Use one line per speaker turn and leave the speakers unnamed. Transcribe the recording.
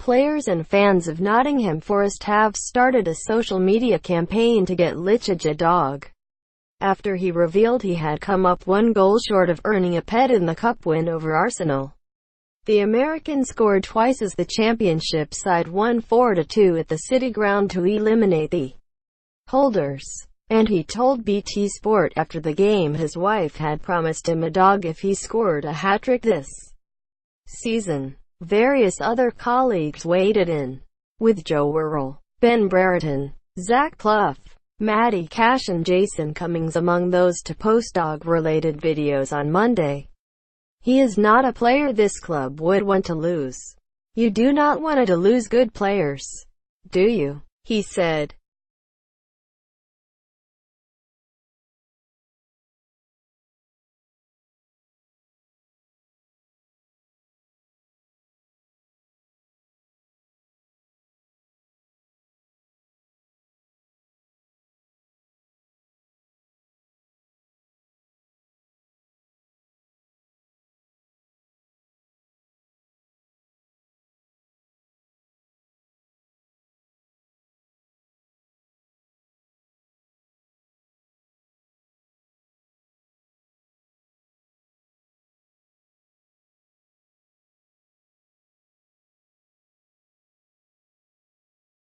Players and fans of Nottingham Forest have started a social media campaign to get Lichaj a dog, after he revealed he had come up one goal short of earning a pet in the cup win over Arsenal. The American scored twice as the championship side won 4-2 at the City Ground to eliminate the holders. And he told BT Sport after the game his wife had promised him a dog if he scored a hat-trick this season. Various other colleagues waded in, with Worrall, Brereton, Clough, Matty and Jason Cummings among those to post dog-related videos on Monday. "He is not a player this club would want to lose. You do not want to lose good players, do you?" he said.